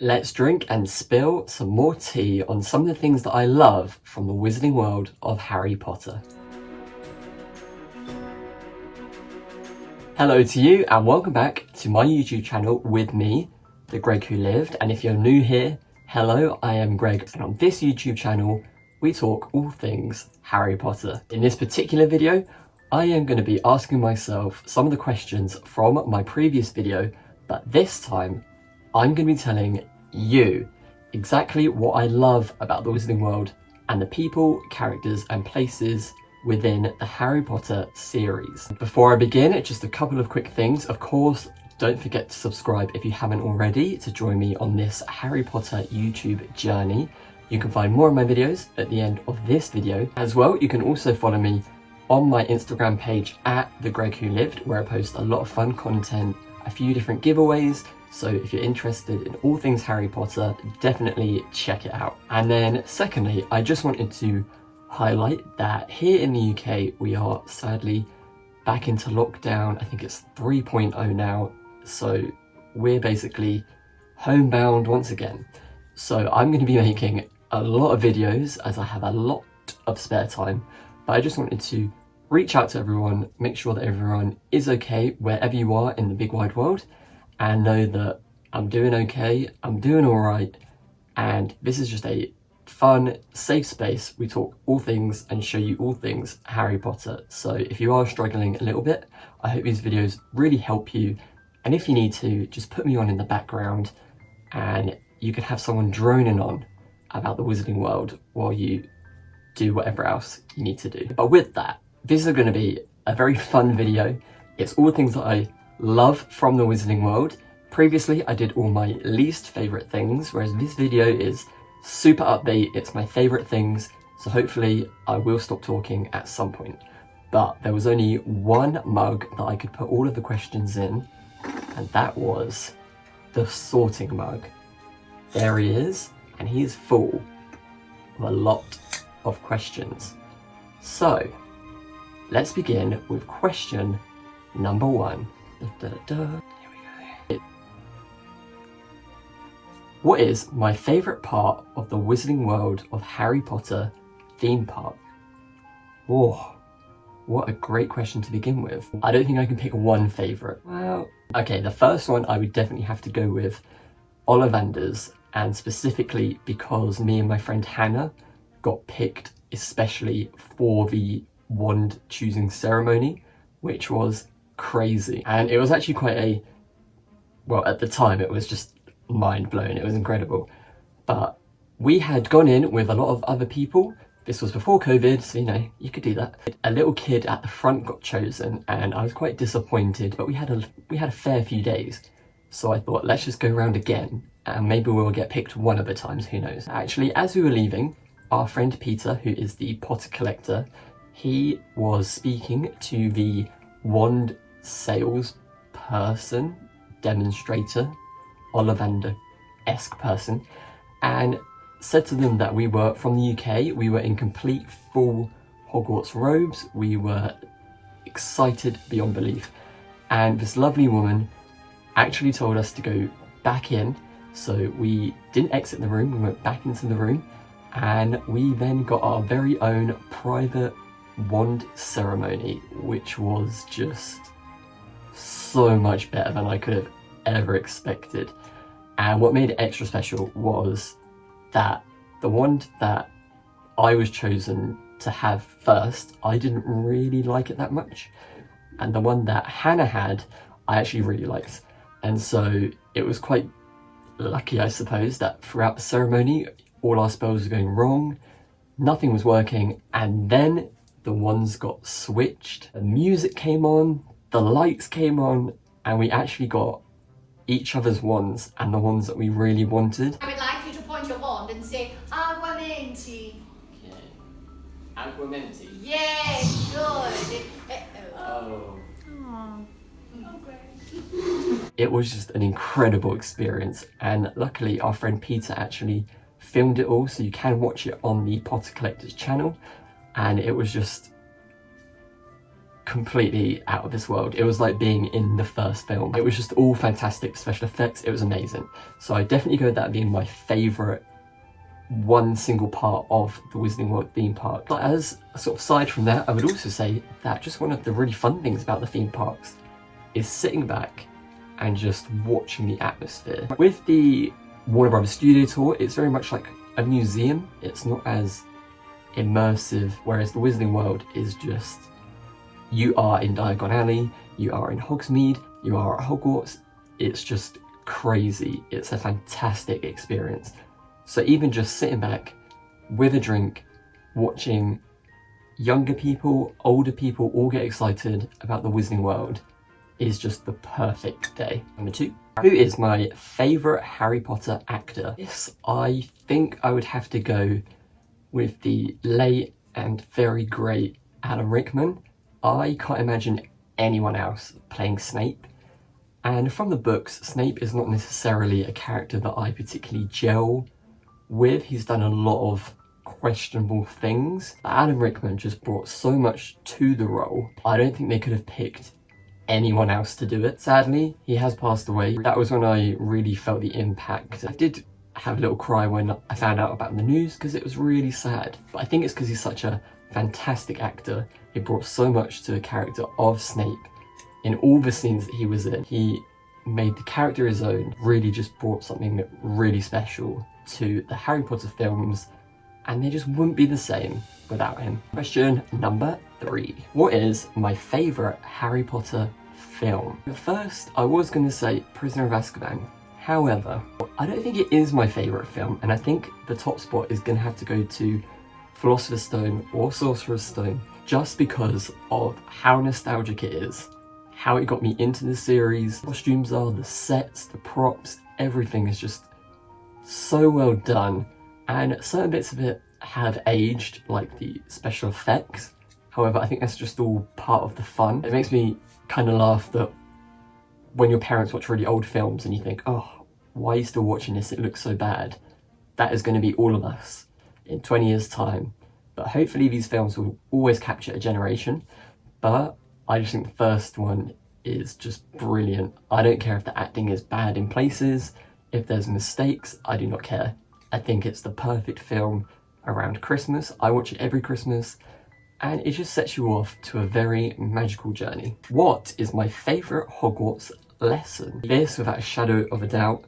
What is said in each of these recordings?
Let's drink and spill some more tea on some of the things that I love from the wizarding world of Harry Potter. Hello to you and welcome back to my YouTube channel with me, The Greg Who Lived. And if you're new here, hello, I am Greg, and on this YouTube channel we talk all things Harry Potter. In this particular video, I am going to be asking myself some of the questions from my previous video, but this time I'm going to be telling you exactly what I love about the Wizarding World and the people, characters and places within the Harry Potter series. Before I begin, just a couple of quick things. Of course, don't forget to subscribe if you haven't already to join me on this Harry Potter YouTube journey. You can find more of my videos at the end of this video. As well, you can also follow me on my Instagram page at Thegregwholived, where I post a lot of fun content, a few different giveaways. So if you're interested in all things Harry Potter, definitely check it out. And then secondly, I just wanted to highlight that here in the UK, we are sadly back into lockdown. I think it's 3.0 now. So we're basically homebound once again. So I'm going to be making a lot of videos as I have a lot of spare time. But I just wanted to reach out to everyone, make sure that everyone is okay wherever you are in the big wide world, and know that I'm doing okay, I'm doing all right, and this is just a fun, safe space. We talk all things and show you all things Harry Potter. So if you are struggling a little bit, I hope these videos really help you. And if you need to, just put me on in the background and you can have someone droning on about the Wizarding World while you do whatever else you need to do. But with that, this is going to be a very fun video. It's all things that I love from the Wizarding World. Previously, I did all my least favourite things, whereas this video is super upbeat. It's my favourite things, so hopefully I will stop talking at some point. But there was only one mug that I could put all of the questions in, and that was the sorting mug. There he is, and he is full of a lot of questions. So let's begin with question number one. Here we go. What is my favourite part of the Wizarding World of Harry Potter theme park? Oh, what a great question to begin with. I don't think I can pick one favourite. Well, okay, the first one I would definitely have to go with Ollivander's, and specifically because me and my friend Hannah got picked especially for the wand choosing ceremony, which was crazy. And it was actually quite well, at the time it was just mind-blowing. It was incredible. But we had gone in with a lot of other people. This was before COVID, so you know, you could do that. A little kid at the front got chosen and I was quite disappointed, but we had a fair few days. So I thought, let's just go around again and maybe we'll get picked one of the times, who knows. Actually, as we were leaving, our friend Peter, who is the Potter collector, he was speaking to the wand sales person, demonstrator, Ollivander-esque person, and said to them that we were from the UK, we were in complete full Hogwarts robes, we were excited beyond belief, and this lovely woman actually told us to go back in. So we didn't exit the room, we went back into the room, and we then got our very own private wand ceremony, which was just so much better than I could have ever expected. And what made it extra special was that the wand that I was chosen to have first, I didn't really like it that much, and the one that Hannah had, I actually really liked. And so it was quite lucky, I suppose, that throughout the ceremony all our spells were going wrong, nothing was working, and then the wands got switched, the music came on, the lights came on, and we actually got each other's wands and the ones that we really wanted. I would like you to point your wand and say, Aguamenti. Okay. Aguamenti? Yes, good. Oh. Okay. It was just an incredible experience, and luckily our friend Peter actually filmed it all, so you can watch it on the Potter Collector's channel, and it was just completely out of this world. It was like being in the first film. It was just all fantastic special effects. It was amazing. So I definitely go with that being my favourite one single part of the Wizarding World theme park. But as a sort of side from that, I would also say that just one of the really fun things about the theme parks is sitting back and just watching the atmosphere. With the Warner Brothers Studio Tour, it's very much like a museum. It's not as immersive, whereas the Wizarding World is just, you are in Diagon Alley, you are in Hogsmeade, you are at Hogwarts. It's just crazy. It's a fantastic experience. So even just sitting back with a drink, watching younger people, older people all get excited about the Wizarding World is just the perfect day. Number 2. Who is my favourite Harry Potter actor? This, I think I would have to go with the late and very great Alan Rickman. I can't imagine anyone else playing Snape. And from the books, Snape is not necessarily a character that I particularly gel with. He's done a lot of questionable things. Alan Rickman just brought so much to the role. I don't think they could have picked anyone else to do it. Sadly, he has passed away. That was when I really felt the impact. I did have a little cry when I found out about the news because it was really sad. But I think it's because he's such a fantastic actor. He brought so much to the character of Snape in all the scenes that he was in. He made the character his own, really just brought something really special to the Harry Potter films, and they just wouldn't be the same without him. Question number 3. What is my favourite Harry Potter film? At first, I was going to say Prisoner of Azkaban. However, I don't think it is my favourite film, and I think the top spot is going to have to go to Philosopher's Stone or Sorcerer's Stone, just because of how nostalgic it is, how it got me into the series. The costumes are, the sets, the props, everything is just so well done, and certain bits of it have aged, like the special effects. However, I think that's just all part of the fun. It makes me kind of laugh that when your parents watch really old films and you think, oh, why are you still watching this? It looks so bad. That is going to be all of us in 20 years' time. But hopefully these films will always capture a generation. But I just think the first one is just brilliant. I don't care if the acting is bad in places, if there's mistakes, I do not care. I think it's the perfect film around Christmas. I watch it every Christmas, and it just sets you off to a very magical journey. What is my favourite Hogwarts lesson? This, without a shadow of a doubt,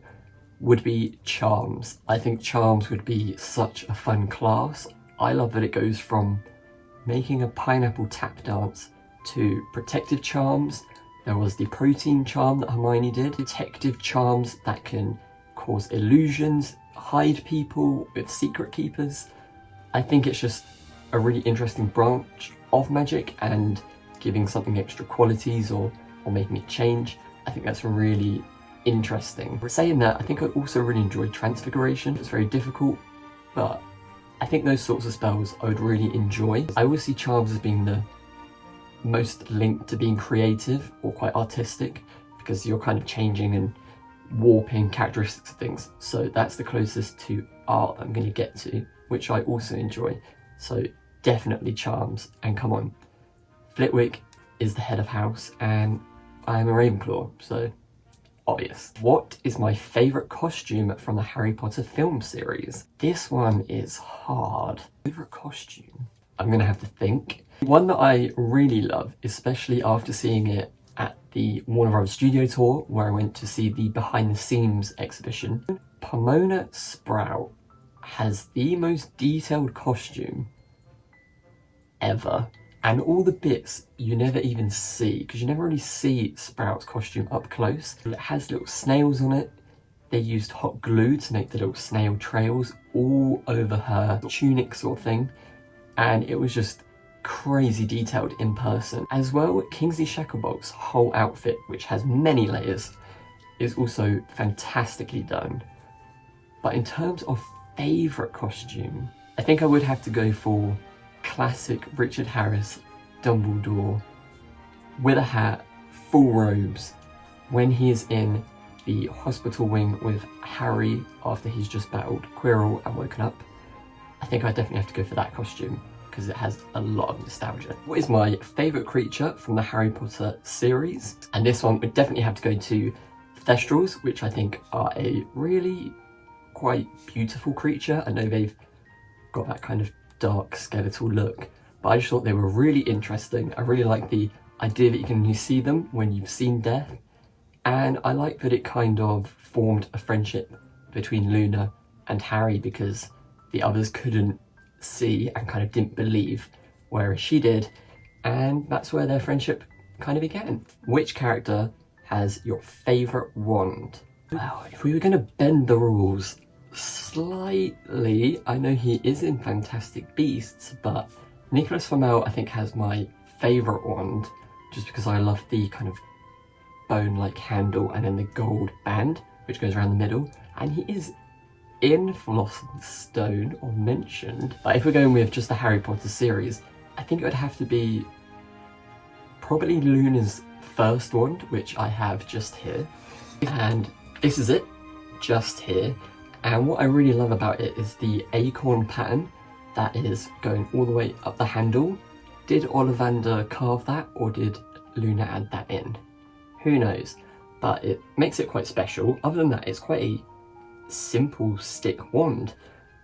would be Charms. I think Charms would be such a fun class. I love that it goes from making a pineapple tap dance to protective charms. There was the protein charm that Hermione did, detective charms that can cause illusions, hide people with secret keepers. I think it's just a really interesting branch of magic, and giving something extra qualities or making it change. I think that's really interesting. But saying that, I think I also really enjoyed Transfiguration. It's very difficult, but I think those sorts of spells I would really enjoy. I always see Charms as being the most linked to being creative or quite artistic, because you're kind of changing and warping characteristics of things. So that's the closest to art I'm going to get to, which I also enjoy. So definitely Charms. And come on, Flitwick is the head of house and I am a Ravenclaw, so obvious. What is my favourite costume from the Harry Potter film series? This one is hard. Favourite costume? I'm going to have to think. One that I really love, especially after seeing it at the Warner Brothers Studio Tour, where I went to see the behind the scenes exhibition. Pomona Sprout has the most detailed costume ever, and all the bits you never even see, because you never really see Sprout's costume up close. It has little snails on it. They used hot glue to make the little snail trails all over her tunic sort of thing, and it was just crazy detailed in person. As well, Kingsley Shacklebolt's whole outfit, which has many layers, is also fantastically done. But in terms of favourite costume, I think I would have to go for classic Richard Harris Dumbledore with a hat, full robes, when he is in the hospital wing with Harry after he's just battled Quirrell and woken up. I think I definitely have to go for that costume. because it has a lot of nostalgia. What is my favourite creature from the Harry Potter series? And this one would definitely have to go to Thestrals, which I think are a really quite beautiful creature. I know they've got that kind of dark skeletal look, but I just thought they were really interesting. I really like the idea that you can only see them when you've seen death, and I like that it kind of formed a friendship between Luna and Harry because the others couldn't see and kind of didn't believe, whereas she did, and that's where their friendship kind of began. Which character has your favourite wand? Well, if we were going to bend the rules slightly, I know he is in Fantastic Beasts, but Nicholas Flamel I think has my favourite wand, just because I love the kind of bone-like handle and then the gold band which goes around the middle, and he is in Philosopher's Stone or mentioned. But if we're going with just the Harry Potter series, I think it would have to be probably Luna's first wand, which I have just here, and this is it, just here. And what I really love about it is the acorn pattern that is going all the way up the handle. Did Ollivander carve that, or did Luna add that in? Who knows, but it makes it quite special. Other than that, it's quite a simple stick wand,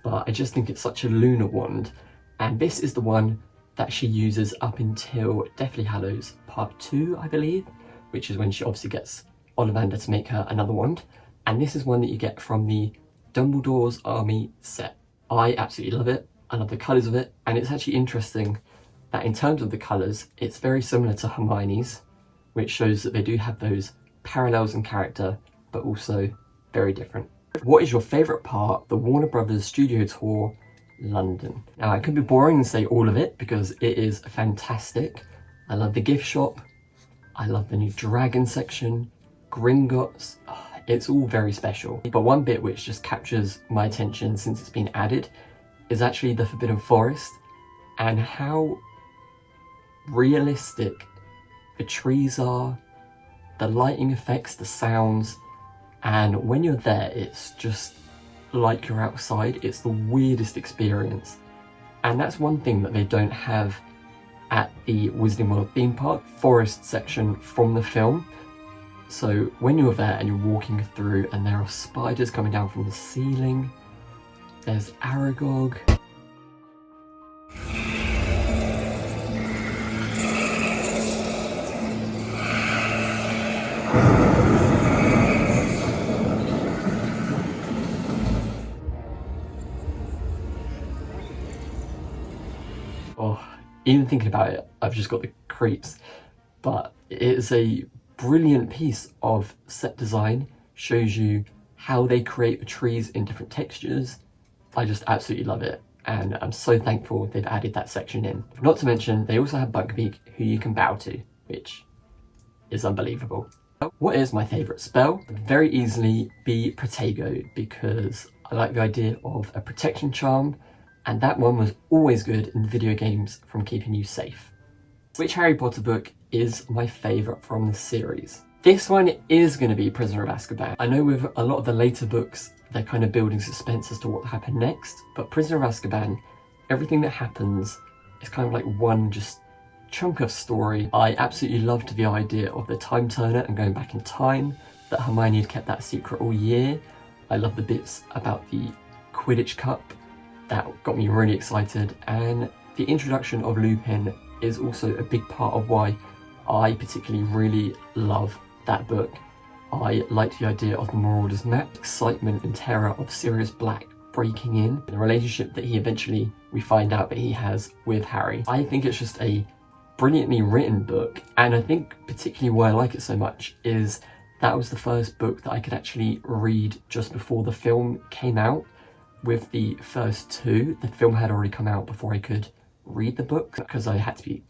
but I just think it's such a Luna wand, and this is the one that she uses up until Deathly Hallows Part 2, I believe, which is when she obviously gets Ollivander to make her another wand, and this is one that you get from the Dumbledore's Army set. I absolutely love it. I love the colours of it, and it's actually interesting that in terms of the colours, it's very similar to Hermione's, which shows that they do have those parallels in character, but also very different. What is your favourite part of the Warner Brothers Studio Tour London? Now, it could be boring and say all of it because it is fantastic. I love the gift shop, I love the new dragon section, Gringotts, it's all very special. But one bit which just captures my attention since it's been added is actually the Forbidden Forest, and how realistic the trees are, the lighting effects, the sounds, and when you're there it's just like you're outside. It's the weirdest experience, and that's one thing that they don't have at the Wizarding World theme park forest section from the film. So when you're there and you're walking through and there are spiders coming down from the ceiling, there's Aragog. Oh, even thinking about it, I've just got the creeps. But it is a brilliant piece of set design, shows you how they create the trees in different textures. I just absolutely love it, and I'm so thankful they've added that section in. Not to mention, they also have Buckbeak, who you can bow to, which is unbelievable. What is my favourite spell? Very easily be Protego, because I like the idea of a protection charm, and that one was always good in video games from keeping you safe. Which Harry Potter book is my favourite from the series? This one is going to be Prisoner of Azkaban. I know with a lot of the later books, they're kind of building suspense as to what happened next, but Prisoner of Azkaban, everything that happens is kind of like one just chunk of story. I absolutely loved the idea of the time turner and going back in time, that Hermione had kept that secret all year. I love the bits about the Quidditch Cup, that got me really excited, and the introduction of Lupin is also a big part of why I particularly really love that book. I like the idea of the Marauders map, excitement and terror of Sirius Black breaking in, the relationship that we find out that he has with Harry. I think it's just a brilliantly written book, and I think particularly why I like it so much is that was the first book that I could actually read just before the film came out. With the first two, the film had already come out before I could read the book, because I had to be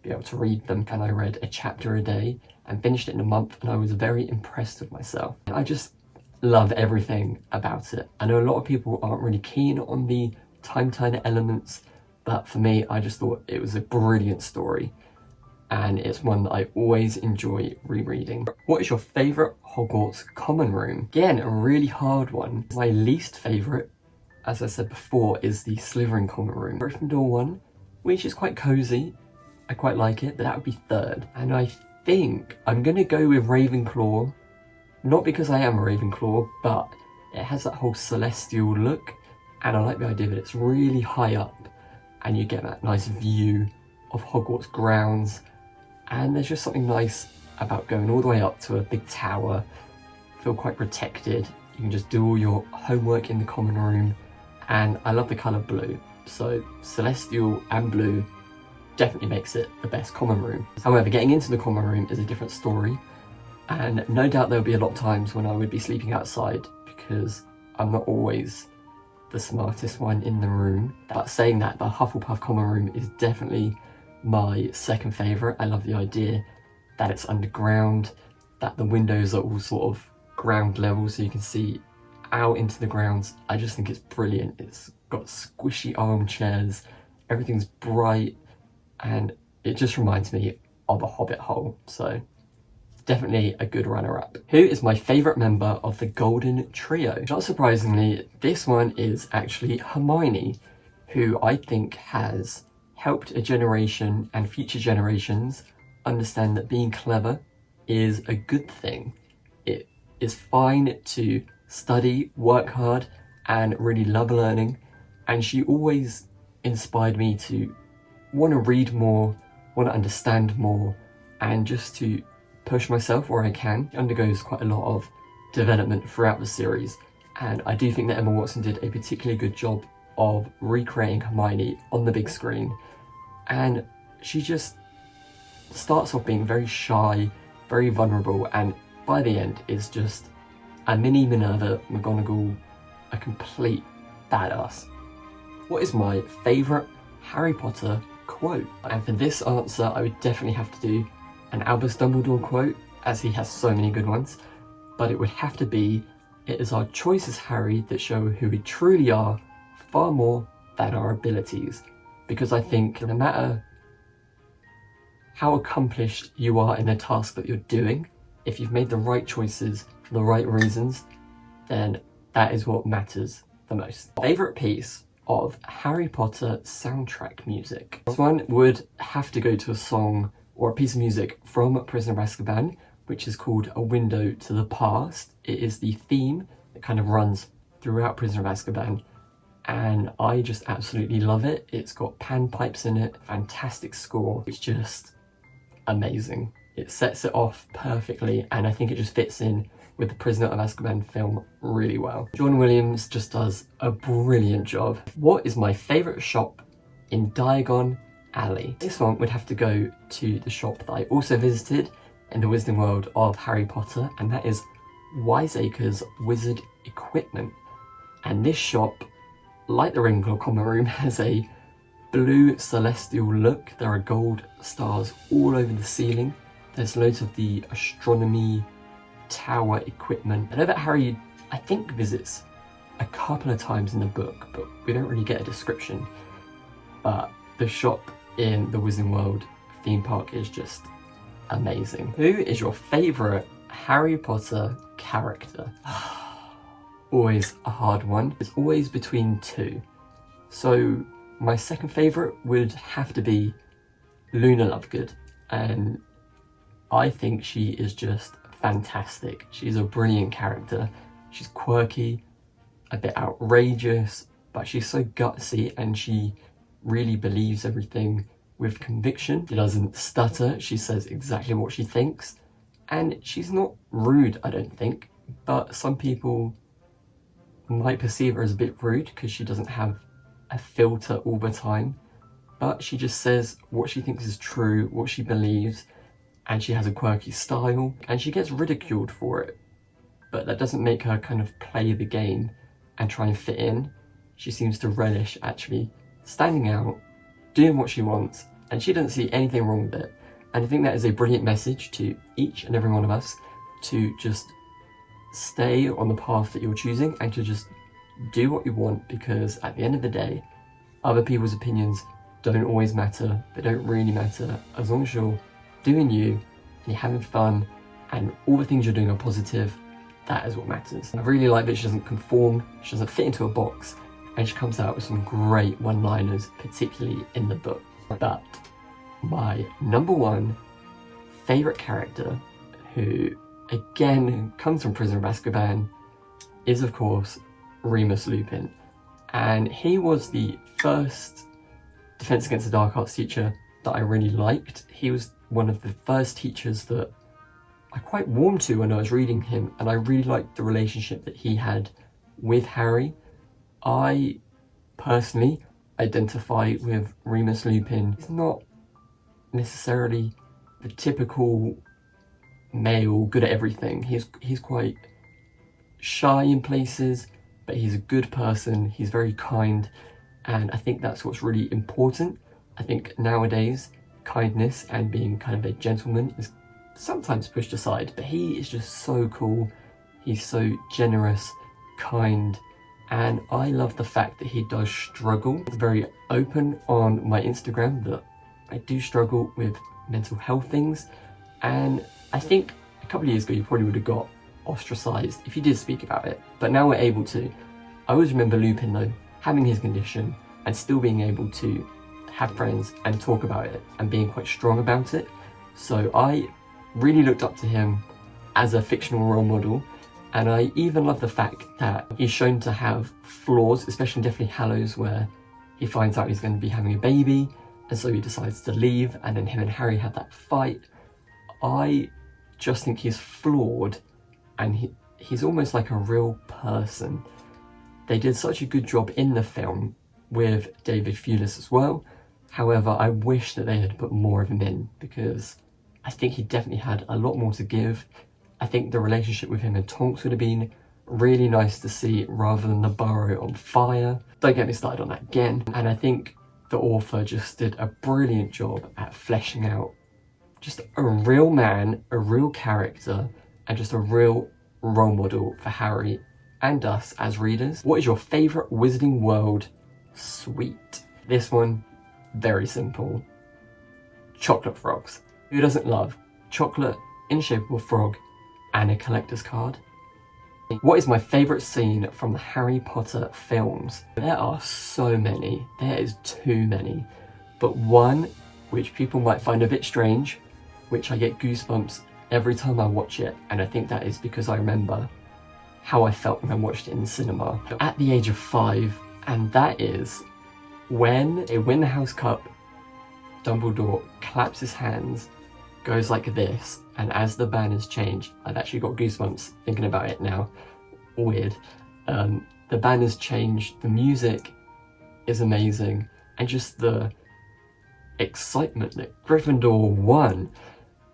able to read them, and I read a chapter a day and finished it in a month, and I was very impressed with myself. I just love everything about it. I know a lot of people aren't really keen on the time turner elements, but for me, I just thought it was a brilliant story, and it's one that I always enjoy rereading. What is your favourite Hogwarts common room? Again, a really hard one. My least favourite, as I said before, is the Slytherin common room. Gryffindor one which is quite cozy. I quite like it, but that would be third. And I think I'm gonna go with Ravenclaw, not because I am a Ravenclaw, but it has that whole celestial look, and I like the idea that it's really high up and you get that nice view of Hogwarts grounds, and there's just something nice about going all the way up to a big tower, feel quite protected. You can just do all your homework in the common room, and I love the colour blue, so celestial and blue definitely makes it the best common room. However, getting into the common room is a different story, and no doubt there'll be a lot of times when I would be sleeping outside because I'm not always the smartest one in the room. But saying that, the Hufflepuff common room is definitely my second favourite. I love the idea that it's underground, that the windows are all sort of ground level so you can see out into the grounds. I just think it's brilliant. It's got squishy armchairs, everything's bright, and it just reminds me of a hobbit hole, so definitely a good runner-up. Who is my favourite member of the Golden Trio? Not surprisingly, this one is actually Hermione, who I think has helped a generation and future generations understand that being clever is a good thing. It is fine to study, work hard, and really love learning, and she always inspired me to want to read more, want to understand more, and just to push myself where I can. She undergoes quite a lot of development throughout the series, and I do think that Emma Watson did a particularly good job of recreating Hermione on the big screen, and she just starts off being very shy, very vulnerable, and by the end is just a mini Minerva McGonagall, a complete badass. What is my favourite Harry Potter quote? And for this answer I would definitely have to do an Albus Dumbledore quote, as he has so many good ones, but it would have to be, "It is our choices, Harry, that show who we truly are, far more than our abilities." Because I think no matter how accomplished you are in the task that you're doing, if you've made the right choices for the right reasons, then that is what matters the most. Favourite piece of Harry Potter soundtrack music? This one would have to go to a song or a piece of music from Prisoner of Azkaban, which is called A Window to the Past. It is the theme that kind of runs throughout Prisoner of Azkaban, and I just absolutely love it. It's got panpipes in it, fantastic score. It's just amazing. It sets it off perfectly, and I think it just fits in with the Prisoner of Azkaban film really well. John Williams just does a brilliant job. What is my favourite shop in Diagon Alley? This one would have to go to the shop that I also visited in the Wizarding World of Harry Potter, and that is Wiseacre's Wizard Equipment. And this shop, like the Ravenclaw common room, has a blue celestial look. There are gold stars all over the ceiling. There's loads of the astronomy tower equipment. I know that Harry, I think, visits a couple of times in the book, but we don't really get a description. But the shop in the Wizarding World theme park is just amazing. Who is your favourite Harry Potter character? Always a hard one. It's always between two. So my second favourite would have to be Luna Lovegood, and I think she is just fantastic. She's a brilliant character. She's quirky, a bit outrageous, but she's so gutsy, and she really believes everything with conviction. She doesn't stutter, she says exactly what she thinks, and she's not rude, I don't think, but some people might perceive her as a bit rude because she doesn't have a filter all the time, but she just says what she thinks is true, what she believes, and she has a quirky style, and she gets ridiculed for it, but that doesn't make her kind of play the game and try and fit in. She seems to relish actually standing out, doing what she wants, and she doesn't see anything wrong with it. And I think that is a brilliant message to each and every one of us, to just stay on the path that you're choosing and to just do what you want, because at the end of the day, other people's opinions don't always matter. They don't really matter. As long as you're doing you and you're having fun and all the things you're doing are positive, that is what matters. I really like that she doesn't conform, she doesn't fit into a box, and she comes out with some great one-liners, particularly in the book. But my number one favourite character, who again comes from Prisoner of Azkaban, is of course Remus Lupin. And he was the first Defense Against the Dark Arts teacher that I really liked. He was one of the first teachers that I quite warmed to when I was reading him, and I really liked the relationship that he had with Harry. I personally identify with Remus Lupin. He's not necessarily the typical male good at everything. He's quite shy in places, but he's a good person, he's very kind, and I think that's what's really important. I think nowadays kindness and being kind of a gentleman is sometimes pushed aside, but he is just so cool. He's so generous, kind, and I love the fact that he does struggle. It's very open on my Instagram that I do struggle with mental health things, and I think a couple of years ago you probably would have got ostracised if you did speak about it, but now we're able to. I always remember Lupin though, having his condition and still being able to have friends and talk about it and being quite strong about it. So I really looked up to him as a fictional role model, and I even love the fact that he's shown to have flaws, especially in Deathly Hallows, where he finds out he's going to be having a baby and so he decides to leave, and then him and Harry have that fight. I just think he's flawed, and he's almost like a real person. They did such a good job in the film with David Thewlis as well. However, I wish that they had put more of him in, because I think he definitely had a lot more to give. I think the relationship with him and Tonks would have been really nice to see, rather than the burrow on fire. Don't get me started on that again. And I think the author just did a brilliant job at fleshing out just a real man, a real character, and just a real role model for Harry and us as readers. What is your favourite Wizarding World sweet? This one, very simple. Chocolate frogs. Who doesn't love chocolate in the shape of a frog and a collector's card? What is my favourite scene from the Harry Potter films? There are so many. There is too many. But one, which people might find a bit strange, which I get goosebumps every time I watch it, and I think that is because I remember how I felt when I watched it in the cinema at the age of 5, and that is when they win the House Cup, Dumbledore claps his hands, goes like this, and as the banners change, I've actually got goosebumps thinking about it now, weird, the banners change, the music is amazing, and just the excitement that Gryffindor won.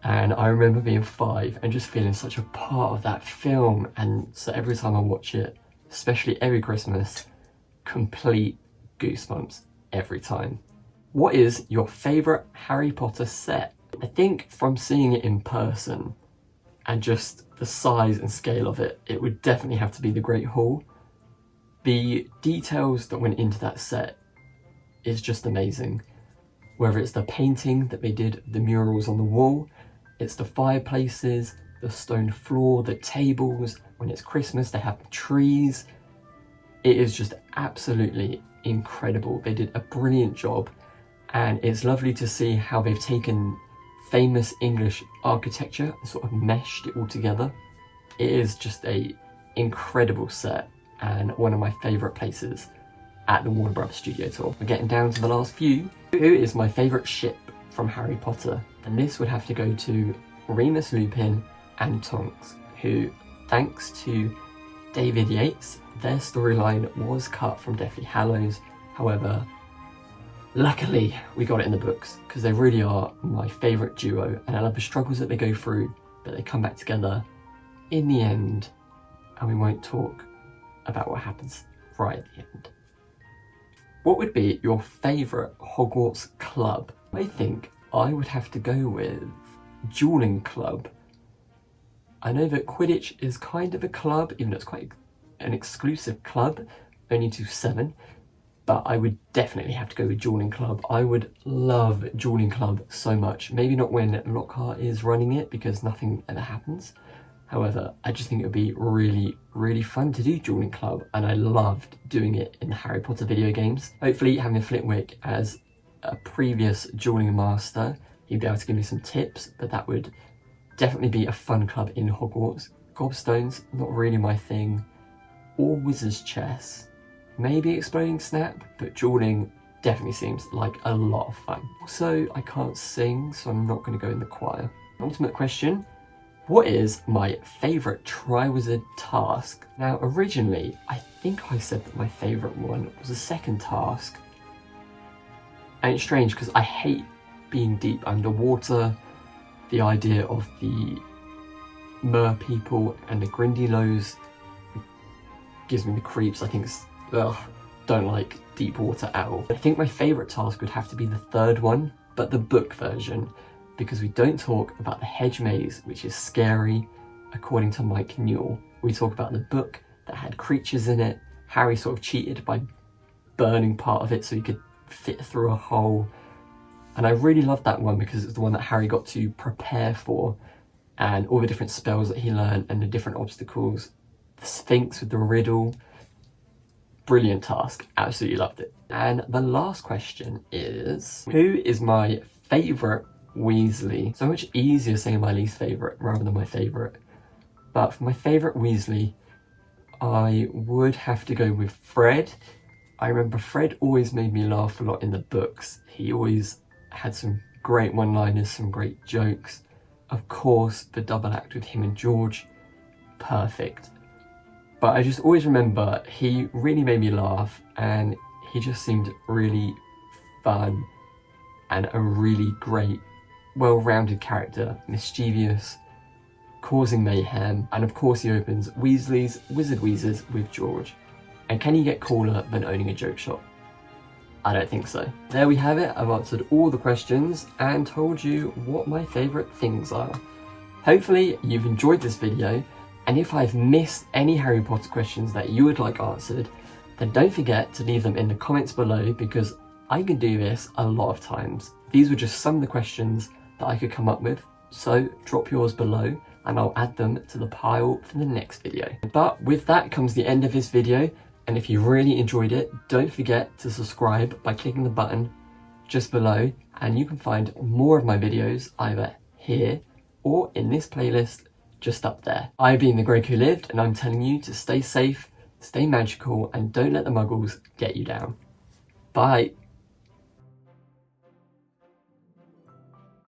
And I remember being 5 and just feeling such a part of that film, and so every time I watch it, especially every Christmas, complete goosebumps every time. What is your favourite Harry Potter set? I think from seeing it in person and just the size and scale of it, it would definitely have to be the Great Hall. The details that went into that set is just amazing. Whether it's the painting that they did, the murals on the wall, it's the fireplaces, the stone floor, the tables. When it's Christmas, they have the trees. It is just absolutely incredible. They did a brilliant job, and it's lovely to see how they've taken famous English architecture and sort of meshed it all together. It is just a incredible set and one of my favourite places at the Warner Brothers studio tour. We're getting down to the last few. Who is my favourite ship from Harry Potter? And this would have to go to Remus Lupin and Tonks, who, thanks to David Yates, their storyline was cut from Deathly Hallows. However, luckily we got it in the books, because they really are my favourite duo, and I love the struggles that they go through, but they come back together in the end, and we won't talk about what happens right at the end. What would be your favourite Hogwarts club? I think I would have to go with Dueling Club. I know that Quidditch is kind of a club, even though it's quite an exclusive club, only to 7, but I would definitely have to go with Dueling Club. I would love Dueling Club so much. Maybe not when Lockhart is running it, because nothing ever happens. However, I just think it would be really, really fun to do Dueling Club, and I loved doing it in the Harry Potter video games. Hopefully having Flitwick as a previous dueling master, he'd be able to give me some tips, but that would definitely be a fun club in Hogwarts. Gobstones, not really my thing. Or wizard's chess. Maybe exploding snap, but dueling definitely seems like a lot of fun. Also, I can't sing, so I'm not going to go in the choir. Ultimate question, what is my favourite Triwizard task? Now, originally, I think I said that my favourite one was the second task. And it's strange because I hate being deep underwater, the idea of the mer people and the Grindylows gives me the creeps. I think it's, don't like deep water at all. I think my favourite task would have to be the third one, but the book version, because we don't talk about the hedge maze, which is scary, according to Mike Newell. We talk about the book that had creatures in it. Harry sort of cheated by burning part of it so he could fit through a hole. And I really loved that one because it's the one that Harry got to prepare for, and all the different spells that he learned and the different obstacles. The Sphinx with the riddle. Brilliant task, absolutely loved it. And the last question is, who is my favourite Weasley? So much easier saying my least favourite rather than my favourite. But for my favourite Weasley, I would have to go with Fred. I remember Fred always made me laugh a lot in the books. He always had some great one-liners, some great jokes. Of course, the double act with him and George, perfect. But I just always remember he really made me laugh, and he just seemed really fun and a really great, well-rounded character, mischievous, causing mayhem, and of course he opens Weasley's Wizard Wheezers with George. And can you get cooler than owning a joke shop? I don't think so. There we have it. I've answered all the questions and told you what my favourite things are. Hopefully you've enjoyed this video, and if I've missed any Harry Potter questions that you would like answered, then don't forget to leave them in the comments below, because I can do this a lot of times. These were just some of the questions that I could come up with, so drop yours below and I'll add them to the pile for the next video. But with that comes the end of this video, and if you really enjoyed it, don't forget to subscribe by clicking the button just below, and you can find more of my videos either here or in this playlist just up there. I've been the Greg who lived, and I'm telling you to stay safe, stay magical, and don't let the muggles get you down. Bye.